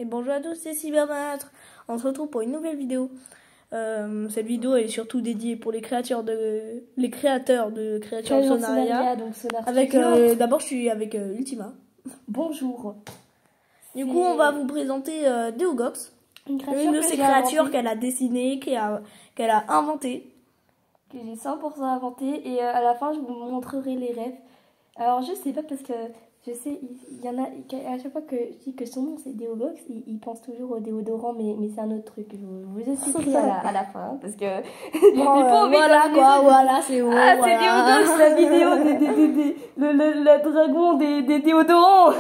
Et bonjour à tous, c'est Cybermaître. On se retrouve pour une nouvelle vidéo. Cette vidéo est surtout dédiée pour les créateurs de Creature of Sonaria. Donc Sonar Avec Studio. d'abord je suis avec Ultima. Bonjour. Du coup on va vous présenter Deogox, une de ces créatures qu'elle a dessinées, qu'elle a inventées. Que j'ai 100% inventé et à la fin je vous montrerai les rêves. Alors je sais pas parce que je sais, il y en a, à chaque fois que je dis que son nom c'est Deogox, il pense toujours au déodorant, mais c'est un autre truc. Je vous expliquerai à la fin, parce que... Bon, voilà quoi, voilà, c'est bon. Ah, voilà. c'est Deogox, la vidéo le dragon des déodorants.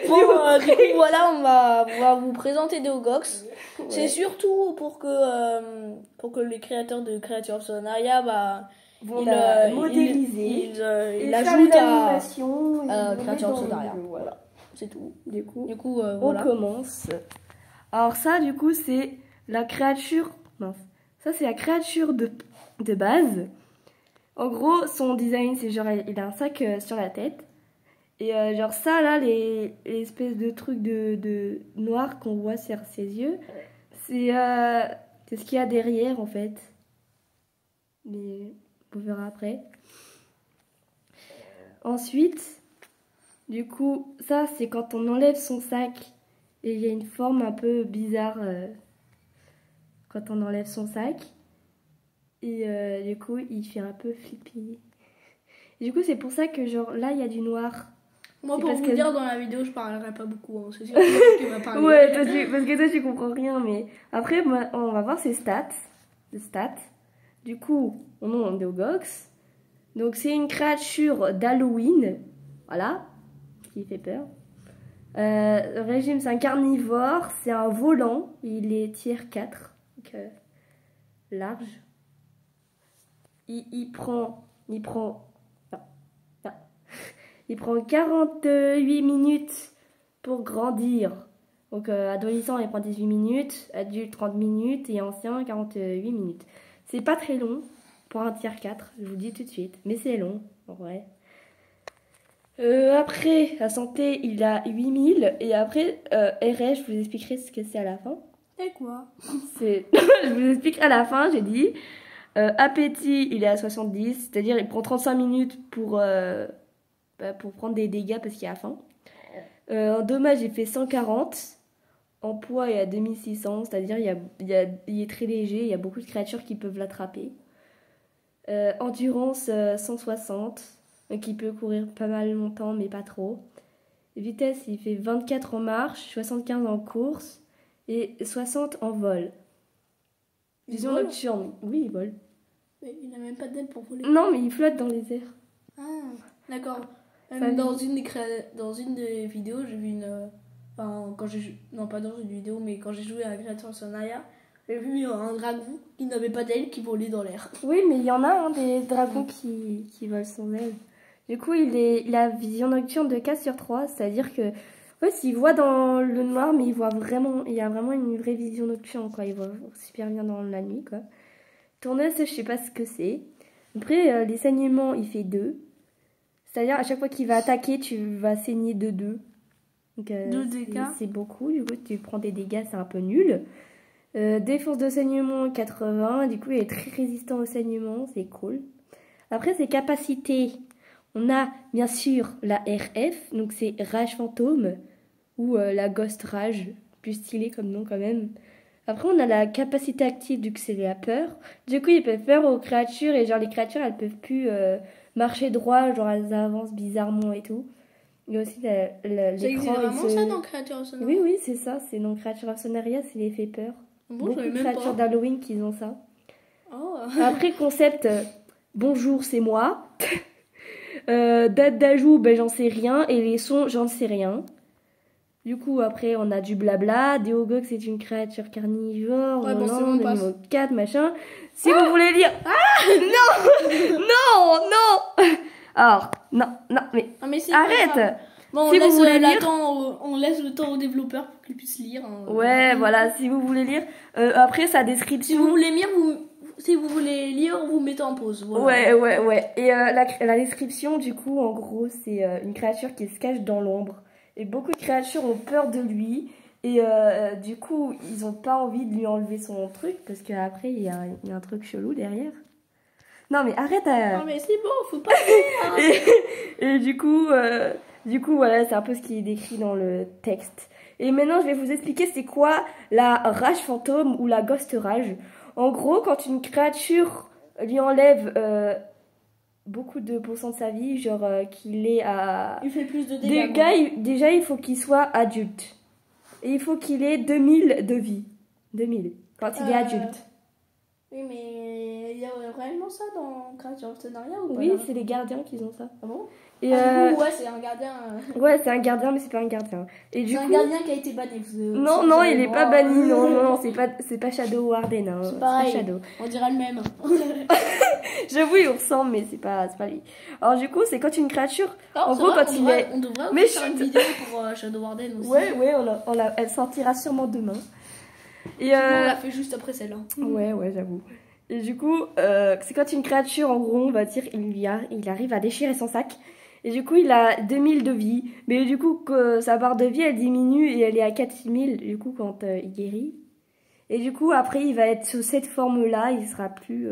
Bon, du coup, voilà, on va vous présenter Deogox. Ouais. C'est surtout pour que les créateurs de Creature of Sonaria, vont modéliser, ils ajoutent à Creature of Sonaria. Voilà, c'est tout. Du coup voilà. On commence. Alors ça, du coup, c'est la créature... Non, ça, c'est la créature de base. En gros, son design, c'est genre, il a un sac sur la tête. Et genre ça, là, les espèces de trucs de noir qu'on voit sur ses yeux, c'est ce qu'il y a derrière, en fait. Mais on verra après. Ensuite, du coup, ça, c'est quand on enlève son sac. Et il y a une forme un peu bizarre quand on enlève son sac. Et du coup, il fait un peu flipper. Et du coup, c'est pour ça que, genre, là, il y a du noir. Moi, pour vous dire, dans la vidéo, je parlerai pas beaucoup. Hein. C'est sûr que tu vas parler. Ouais, parce que toi, tu comprends rien. Mais après, on va voir ses stats. Du coup, on nom Deogox. Donc, c'est une créature d'Halloween. Voilà. Qui fait peur. Le régime, c'est un carnivore. C'est un volant. Il est tier 4. Donc, large. Il prend 48 minutes pour grandir. Donc adolescent, il prend 18 minutes, adulte 30 minutes et ancien 48 minutes. C'est pas très long pour un tier 4, je vous dis tout de suite, mais c'est long en vrai. Après, la santé, il a 8000 et après, RS, je vous expliquerai ce que c'est à la fin. Et quoi? Je vous explique à la fin, j'ai dit. Appétit, il est à 70, c'est-à-dire il prend 35 minutes pour prendre des dégâts parce qu'il a faim. En dommage, il fait 140. En poids, il est à 2600, c'est-à-dire il est très léger, il y a beaucoup de créatures qui peuvent l'attraper. Endurance, 160, donc il peut courir pas mal longtemps, mais pas trop. Vitesse, il fait 24 en marche, 75 en course et 60 en vol. Vision nocturne, oui, il vole. Mais il n'a même pas d'aile pour voler. Non, mais il flotte dans les airs. Ah, d'accord. Dans une des vidéos, j'ai vu non, pas dans une vidéo, mais quand j'ai joué à Creature of Sonaria, j'ai vu un dragon qui n'avait pas d'aile qui volait dans l'air. Oui, mais il y en a des dragons qui volent sans aile. Du coup, il a vision nocturne de 4 sur 3, c'est-à-dire que ouais, s'il voit dans le noir, mais il a vraiment une vraie vision nocturne, quoi. Il voit super bien dans la nuit, quoi. Tourneuse, je sais pas ce que c'est. Après, les saignements, il fait 2. C'est-à-dire, à chaque fois qu'il va attaquer, tu vas saigner de 2. Donc, 2 dégâts. C'est beaucoup, du coup, tu prends des dégâts, c'est un peu nul. Défense de saignement, 80. Du coup, il est très résistant au saignement, c'est cool. Après, ses capacités, on a bien sûr la RF, donc c'est Rage Fantôme, ou la Ghost Rage, plus stylé comme nom quand même. Après, on a la capacité active, du coup, c'est la peur. Du coup, il peut faire aux créatures, et genre, les créatures, elles peuvent plus marcher droit, genre, elles avancent bizarrement et tout. Il y a aussi l'écran. C'est vraiment ça dans Creature of Sonaria? Oui, c'est ça, c'est dans Creature of Sonaria, c'est l'effet peur. Bon, beaucoup de créatures d'Halloween qui ont ça. Oh. Après, concept, bonjour, c'est moi. Date d'ajout, ben, j'en sais rien. Et les sons, j'en sais rien. Du coup, après, on a du blabla. Deogox, c'est une créature carnivore. Ouais, bon, c'est bon, niveau 4, machin. Si vous voulez lire... Ah non. Non. Alors, non, mais arrête. Bon, si vous voulez lire... on laisse le temps aux développeurs pour qu'ils puissent lire. Hein. Ouais, voilà, si vous voulez lire. Après, sa description... Si vous voulez lire, vous mettez en pause. Voilà. Ouais. Et la description, du coup, en gros, c'est une créature qui se cache dans l'ombre. Et beaucoup de créatures ont peur de lui. Et du coup, ils ont pas envie de lui enlever son truc parce qu'après, il y a un truc chelou derrière. Non, mais arrête. Non, mais c'est bon, faut pas faire. Et du coup, voilà, c'est un peu ce qui est décrit dans le texte. Et maintenant, je vais vous expliquer c'est quoi la rage fantôme ou la ghost rage. En gros, quand une créature lui enlève beaucoup de pourcents de sa vie, genre qu'il est à... Il fait plus de dégâts. Déjà, il faut qu'il soit adulte. Et il faut qu'il ait 2000 de vie. 2000, quand il est adulte. Oui, mais il y a réellement ça dans Creature of Sonaria ou pas? Oui, c'est les gardiens qui ont ça. Ah bon? Et du coup, ouais, c'est un gardien. Ouais, c'est un gardien, mais c'est pas un gardien. Et du c'est coup... un gardien qui a été banni. Non, il est pas banni. Non, c'est pas Shadow Warden. Hein. C'est pareil. Pas Shadow. On dirait le même. J'avoue, il ressemble, mais c'est pas lui. Alors du coup, c'est quand une créature... En gros, quand il est... On devrait mais faire une vidéo pour Shadow Warden aussi. Ouais, elle sortira sûrement demain. Et on l'a fait juste après celle-là. Ouais, j'avoue. Et du coup, c'est quand une créature, en gros, on va dire, il arrive à déchirer son sac. Et du coup, il a 2000 de vie. Mais du coup, sa barre de vie, elle diminue et elle est à 4000, du coup, quand il guérit. Et du coup, après, il va être sous cette forme-là. Il sera plus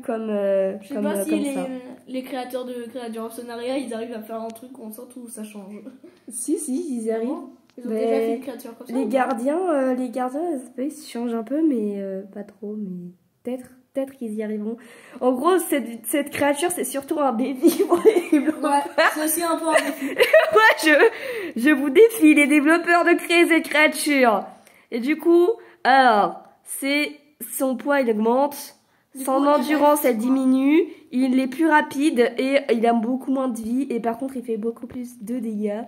comme je sais pas si ça. Les créateurs de Creature of Sonaria, ils arrivent à faire un truc où on sent où ça change. Si, ils y arrivent. Ils ont déjà fait une créature comme ça. Les gardiens, ils se changent un peu, mais pas trop. Mais peut-être qu'ils y arriveront. En gros, cette créature, c'est surtout un défi pour les développeurs. Ouais, c'est aussi un peu un défi. Ouais, je vous défie, les développeurs, de créer cette créature. Et du coup, alors, son poids, il augmente. Son endurance, elle diminue. Il est plus rapide et il a beaucoup moins de vie. Et par contre, il fait beaucoup plus de dégâts.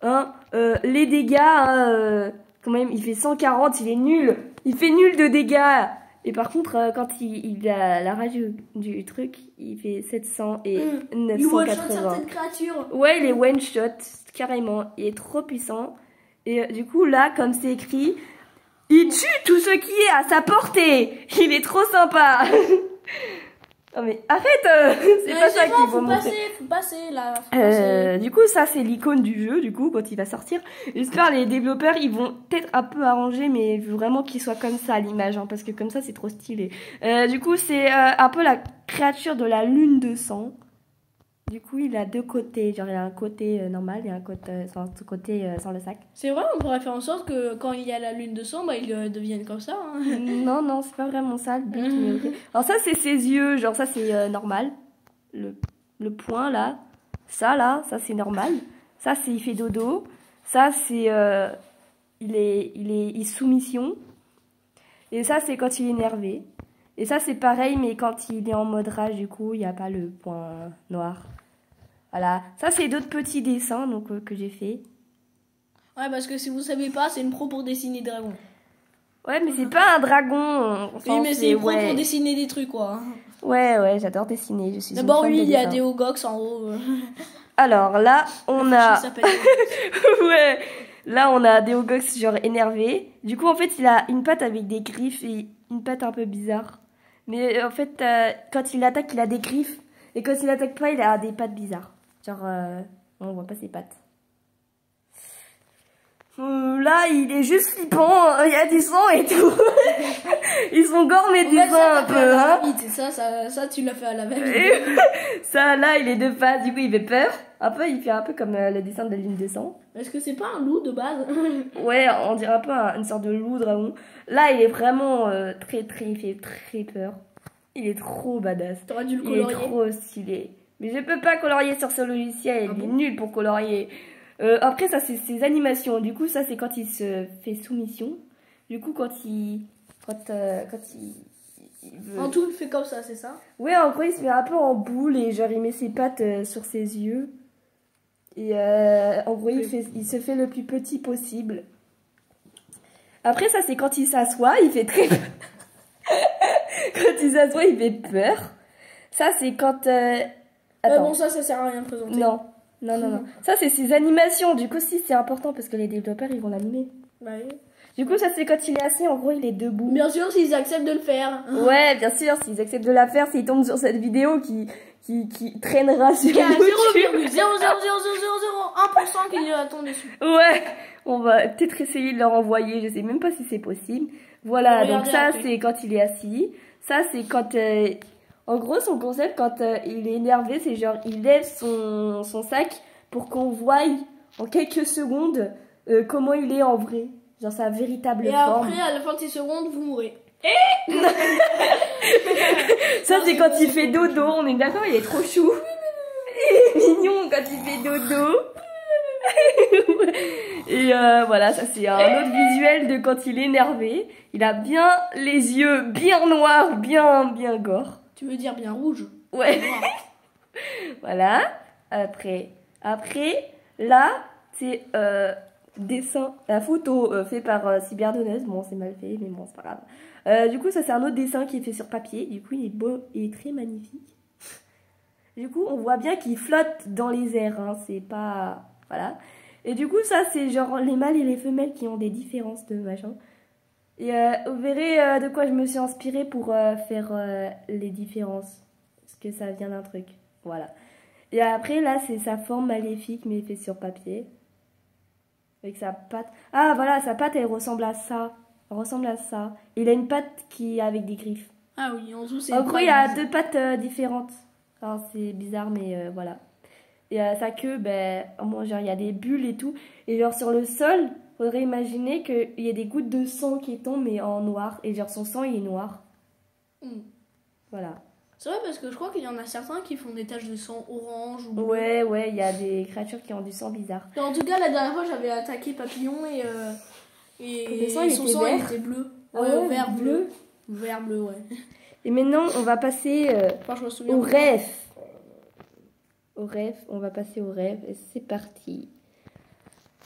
Les dégâts, quand même, il fait 140, il est nul. Il fait nul de dégâts. Et par contre, quand il a la rage du truc, il fait 700 et 980. Il one-shot certaines créatures. Ouais, il est one-shot, carrément. Il est trop puissant. Et du coup, là, comme c'est écrit, il tue tout ce qui est à sa portée. Il est trop sympa. Non mais arrête, c'est pas ça qu'il faut montrer. Faut passer là. Du coup, ça c'est l'icône du jeu, du coup, quand il va sortir. J'espère les développeurs, ils vont peut-être un peu arranger, mais vraiment qu'il soit comme ça à l'image, hein, parce que comme ça c'est trop stylé. Du coup, c'est un peu la créature de la lune de sang. Du coup, il a deux côtés, genre il a un côté normal et un côté sans le sac. C'est vrai, on pourrait faire en sorte que quand il y a la lune de sang, bah, il devienne comme ça. Hein. Non, c'est pas vraiment ça le but. Mais okay. Alors ça, c'est ses yeux, genre ça c'est normal. Le point là, ça c'est normal. Ça c'est il fait dodo. Ça c'est il est soumission. Et ça c'est quand il est énervé. Et ça c'est pareil, mais quand il est en mode rage, du coup, il n'y a pas le point noir. Voilà. Ça c'est d'autres petits dessins donc que j'ai fait. Ouais, parce que si vous savez pas, c'est une pro pour dessiner des dragons. Ouais, mais c'est pas un dragon. Enfin, oui, mais c'est une pro pour dessiner des trucs, quoi. Ouais, j'adore dessiner. Je suis d'abord, oui, il y a des Ogox en haut. Alors là, on a... ouais, là, on a des Ogox genre énervés. Du coup, en fait, il a une patte avec des griffes et une patte un peu bizarre. Mais en fait, quand il attaque, il a des griffes. Et quand il attaque pas, il a des pattes bizarres. Genre, on voit pas ses pattes. Là, il est juste flippant, il y a du sang et tout. Ils sont gormés du sang un peu, hein. Ça, tu l'as fait à la même. Ça, là, il est de face, du coup, il fait peur. Un peu, il fait un peu comme le dessin de la lune de sang. Est-ce que c'est pas un loup de base? Ouais, on dirait un peu une sorte de loup dragon. Là, il est vraiment il fait très peur. Il est trop badass. T'aurais dû le colorier. Il est trop stylé. Mais je peux pas colorier sur ce logiciel, il est nul pour colorier. Après, ça, c'est ses animations. Du coup, ça, c'est quand il se fait soumission. Du coup, quand il veut... En tout, il fait comme ça, c'est ça? Ouais, en gros, il se met un peu en boule et genre, il met ses pattes sur ses yeux. Et en gros, il se fait le plus petit possible. Après, ça, c'est quand il s'assoit, il fait très peur. Quand il s'assoit, il fait peur. Ça, c'est quand... Bon, ça sert à rien de présenter. Non. Ça, c'est ses animations. Du coup, si, c'est important parce que les développeurs, ils vont l'animer. Bah oui. Du coup, ça, c'est quand il est assis. En gros, il est debout. Bien sûr, s'ils acceptent de le faire. Ouais, bien sûr, s'ils acceptent de la faire, s'ils tombent sur cette vidéo qui qui traînera sur Il y a YouTube. 0,0000001% qui attend dessus. Ouais, on va peut-être essayer de leur envoyer, je sais même pas si c'est possible. Voilà, donc ça après. c'est quand il est assis. Ça c'est quand... en gros, son concept, quand il est énervé, c'est genre il lève son sac pour qu'on voie en quelques secondes comment il est en vrai. Genre sa véritable Et forme. après, à la fin de ces secondes, vous mourrez. Ça c'est quand il fait dodo, on est d'accord, il est trop chou. Il est mignon quand il fait dodo. Et voilà, ça c'est un autre visuel de quand il est énervé. Il a bien les yeux bien noirs, bien gore. Tu veux dire bien rouge? Ouais. Noir. Voilà. Après, là, c'est dessin, la photo fait par Cyberdonneuse. Bon, c'est mal fait, mais bon, c'est pas grave. Du coup, ça c'est un autre dessin qui est fait sur papier. Du coup, il est beau, il est très magnifique. Du coup, on voit bien qu'il flotte dans les airs. Hein. C'est pas... Voilà. Et du coup, ça, c'est genre les mâles et les femelles qui ont des différences de machin. Et vous verrez de quoi je me suis inspirée pour faire les différences. Parce que ça vient d'un truc. Voilà. Et après, là, c'est sa forme maléfique, mais fait sur papier. Avec sa patte. Ah, voilà, sa patte, elle ressemble à ça. Elle ressemble à ça. Il a une patte qui est avec des griffes. Ah oui, en dessous, c'est... En gros, il y a deux pattes différentes. Alors, c'est bizarre, mais voilà. Et sa queue, ben, bon, genre, il y a des bulles et tout. Et genre, sur le sol, faudrait imaginer qu'il y a des gouttes de sang qui tombent, mais en noir. Et genre, son sang, il est noir. Voilà. C'est vrai, parce que je crois qu'il y en a certains qui font des taches de sang orange ou bleu. Ouais, il y a des créatures qui ont du sang bizarre. En tout cas, la dernière fois, j'avais attaqué Papillon et son sang, il était bleu. Ouais, vert, bleu. Vert, bleu, ouais. Et maintenant, on va passer Enfin, je me souviens au pas. rêve. Au rêve, on va passer au rêve. Et c'est parti.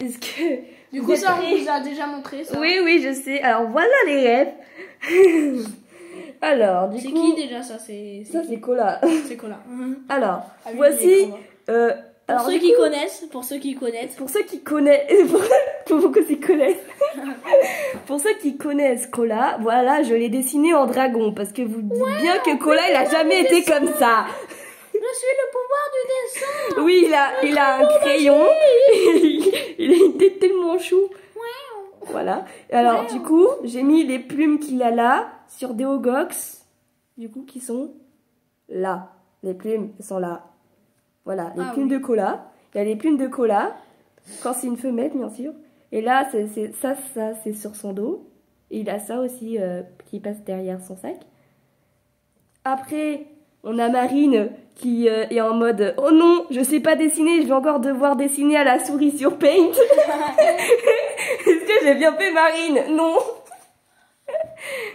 Est-ce que... Du vous coup, êtes ça, on prêts? vous a déjà montré, ça. Oui, je sais. Alors, voilà les rêves. Alors, du C'est coup... qui, déjà, ça? C'est Ça, qui c'est Cola. C'est Cola. Alors, Ah oui, voici... il est con, hein. Pour alors, ceux du qui coup, connaissent, pour ceux qui connaissent. Pour ceux qui connaissent... pour ceux qui connaissent... Pour ceux qui connaissent Cola, voilà, je l'ai dessiné en dragon. Parce que vous dites bien que Cola, il a jamais été comme ça. Je suis le pouvoir du dessin. Oui, il a un crayon. Il a une tête tellement chou. Voilà. Alors, du coup, j'ai mis les plumes qu'il a là sur des Ogox. Du coup, qui sont là. Les plumes sont là. Voilà, les plumes de Cola. Il y a les plumes de Cola. Quand c'est une femelle, bien sûr. Et là, ça, c'est sur son dos. Et il a ça aussi qui passe derrière son sac. Après, on a Marine qui est en mode « Oh non, je sais pas dessiner, je vais encore devoir dessiner à la souris sur Paint. » Est-ce que j'ai bien fait, Marine? Non.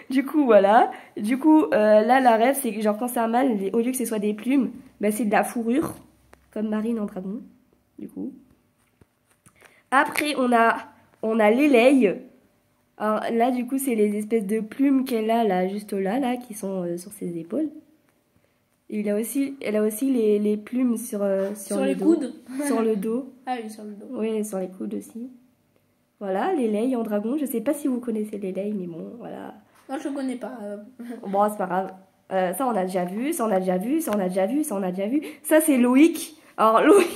Du coup, voilà. Du coup, là, la rêve, c'est que genre quand c'est un mâle, au lieu que ce soit des plumes, ben, c'est de la fourrure. Comme Marine en dragon. Du coup. Après, on a l'éleille. Alors là, du coup, c'est les espèces de plumes qu'elle a, là, juste là, qui sont sur ses épaules. Et elle a aussi les plumes sur les dos. coudes. Sur le dos. Ah oui, sur le dos. Oui, sur les coudes aussi. Voilà, l'éleille en dragon. Je sais pas si vous connaissez l'éleille, mais bon, voilà. Non, je le connais pas. Bon, c'est pas grave. Ça, on a déjà vu, ça, on a déjà vu, ça, on a déjà vu, ça, on a déjà vu. Ça, c'est Loïc. Alors, Loïc,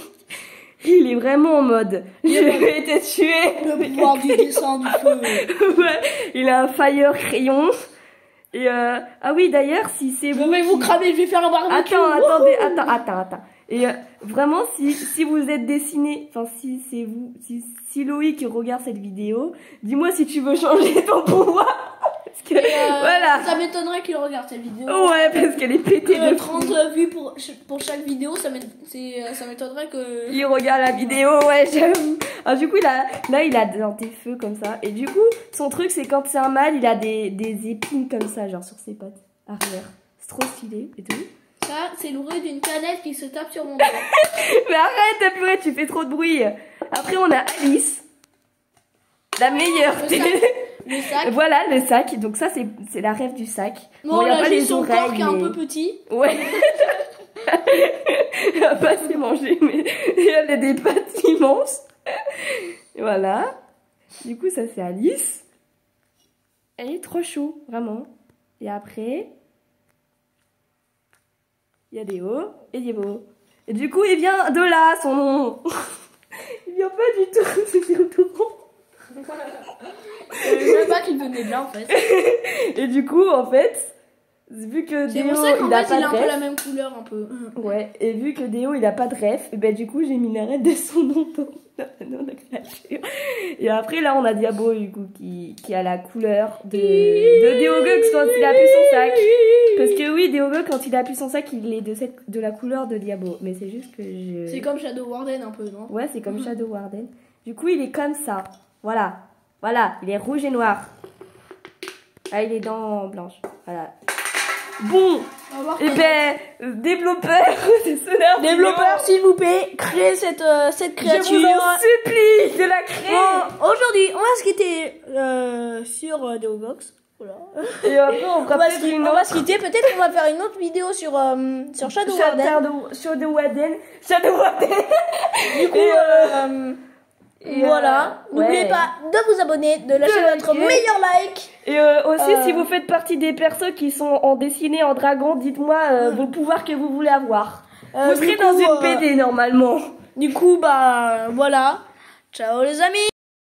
il est vraiment en mode « Je vais te tuer !» Le pouvoir du dessin, du feu. Ouais, il a un fire crayon. Et ah oui, d'ailleurs, si c'est vous... Je vais vous cramer, je vais faire un barbecue. Attends. Et vraiment, si vous êtes dessiné, enfin, si c'est vous, si Loïc regarde cette vidéo, dis-moi si tu veux changer ton pouvoir. Parce que, voilà. Ça m'étonnerait qu'il regarde cette vidéo. Ouais, parce qu'elle est pétée de 30 vues pour chaque vidéo, ça m'étonnerait que... Il regarde la vidéo, ouais, j'avoue. Alors du coup, il a des feux comme ça. Et du coup, son truc, c'est quand c'est un mâle, il a des épines comme ça, genre sur ses pattes arrière. C'est trop stylé et tout. Ça, c'est le bruit d'une canette qui se tape sur mon doigt. Mais arrête de pleurer, tu fais trop de bruit. Après, on a Alice. La meilleure. Le sac. Voilà, le sac. Donc ça, c'est la rêve du sac. Bon, il y a là, pas j'ai les son oreilles, corps qui est un peu petit. Ouais. Elle a pas assez mangé, mais elle a des pattes immenses. Voilà. Du coup, ça, c'est Alice. Elle est trop chou, vraiment. Et après... Il y a Déo et Diebo. Et du coup, il vient de là, son nom. Il vient pas du tout, c'est Déodorant. Je savais pas qu'il venait de là, en fait. Et du coup, en fait, vu que C'est Déo, pour ça qu'en il a fait, il pas a de un peu la ref. même couleur, un peu. Ouais, et vu que Déo, il a pas de ref, et ben du coup, j'ai mis l'arrêt de son nom dans la créature. Et après, là, on a Diabo, du coup, qui a la couleur de Déogux quand il appuie son sac. Parce que oui, Déogux, quand il appuie son sac, il est de la couleur de Diabo. Mais c'est juste que je... C'est comme Shadow Warden, un peu, non? Ouais, c'est comme Shadow Warden. Du coup, il est comme ça. Voilà. Voilà, il est rouge et noir. Ah, il est dents blanches. Voilà. Bon, et ben, développeur, c'est cela. Développeur, s'il vous plaît, créez cette créature. Je vous en supplie de la créer. Bon, aujourd'hui, on va se quitter sur Deobox. Voilà. Et après, on fera peut-être une On va autre. se quitter, peut-être qu'on va faire une autre vidéo sur Shadow Warden. Shadow Warden. Shadow Warden. Du coup, Et voilà. N'oubliez ouais. pas de vous abonner, de lâcher votre liker. meilleur like. Et aussi, si vous faites partie des persos qui sont en dessiné en dragon, dites-moi vos pouvoirs que vous voulez avoir. Vous serez dans une BD normalement. Du coup, bah voilà. Ciao les amis.